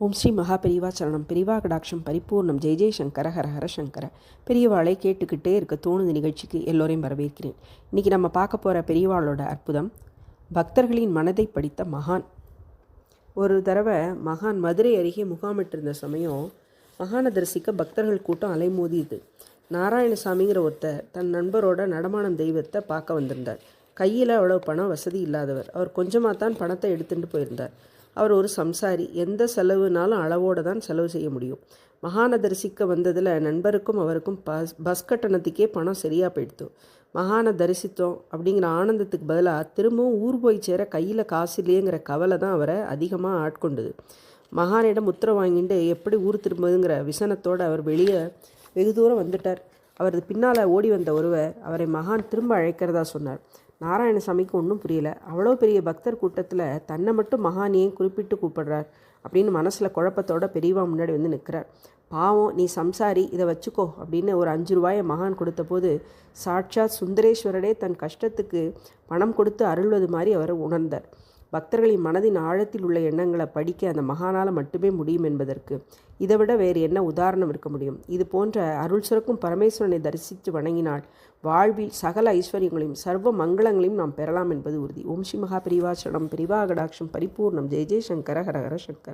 ஓம் ஸ்ரீ மகா பெரியவா சரணம். பெரியவா கடாட்சம் பரிபூர்ணம். ஜெய் ஜெய் சங்கர ஹர ஹர சங்கர. பெரியவாளை கேட்டுக்கிட்டே இருக்க தோணுது நிகழ்ச்சிக்கு எல்லோரையும் வரவேற்கிறேன். இன்றைக்கி நம்ம பார்க்க போகிற பெரியவாளோட அற்புதம் பக்தர்களின் மனதை படித்த மகான். ஒரு தடவை மகான் மதுரை அருகே முகாமிட்டிருந்த சமயம் மகானை தரிசிக்க பக்தர்கள் கூட்டம் அலைமோதியது. நாராயணசாமிங்கிற ஒருத்தர் தன் நண்பரோட நடமானம் தெய்வத்தை பார்க்க வந்திருந்தார். கையில் அவ்வளோ பணம் வசதி இல்லாதவர். அவர் கொஞ்சமாக தான் பணத்தை எடுத்துகிட்டு போயிருந்தார். அவர் ஒரு சம்சாரி. எந்த செலவுனாலும் அளவோடு தான் செலவு செய்ய முடியும். மகானை தரிசிக்க வந்ததில் நண்பருக்கும் அவருக்கும் பஸ் கட்டணத்துக்கே பணம் சரியாக போயிடுத்து. மகானை தரிசித்தோம் அப்படிங்கிற ஆனந்தத்துக்கு பதிலாக திரும்பவும் ஊர் போய் சேர கையில் காசு இல்லையேங்கிற கவலை தான் அவரை அதிகமாக ஆட்கொண்டது. மகானிடம் உத்தரவு வாங்கிட்டு எப்படி ஊர் திரும்புதுங்கிற விசனத்தோடு அவர் வெளியே வெகு தூரம் வந்துட்டார். அவரது பின்னால் ஓடி வந்த ஒருவர் அவரை மகான் திரும்ப அழைக்கிறதா சொன்னார். நாராயணசாமிக்கு ஒன்றும் புரியல. அவ்வளோ பெரிய பக்தர் கூட்டத்தில் தன்னை மட்டும் மகானியை குறிப்பிட்டு கூப்பிடுறார் அப்படின்னு மனசில் குழப்பத்தோட பெரியவா முன்னாடி வந்து நிற்கிறார். பாவம், நீ சம்சாரி, இதை வச்சுக்கோ அப்படின்னு ஒரு 5 ரூபாயை மகான் கொடுத்த போது சாட்சாத் சுந்தரேஸ்வரரே தன் கஷ்டத்துக்கு பணம் கொடுத்து அருள்வது மாதிரி அவர் உணர்ந்தார். பக்தர்களின் மனதின் ஆழத்தில் உள்ள எண்ணங்களை படிக்க அந்த மகானால் மட்டுமே முடியும் என்பதற்கு இதைவிட வேறு என்ன உதாரணம் இருக்க முடியும்? இது போன்ற அருள் சுரக்கும் பரமேஸ்வரனை தரிசித்து வணங்கினால் வாழ்வில் சகல ஐஸ்வர்யங்களையும் சர்வ மங்களங்களையும் நாம் பெறலாம் என்பது உறுதி. ஓம் ஸ்ரீ மகா பெரியவா சரணம். பெரியவா கடாட்சம் பரிபூர்ணம். ஜெய் ஜெய் சங்கர ஹர ஹர சங்கர.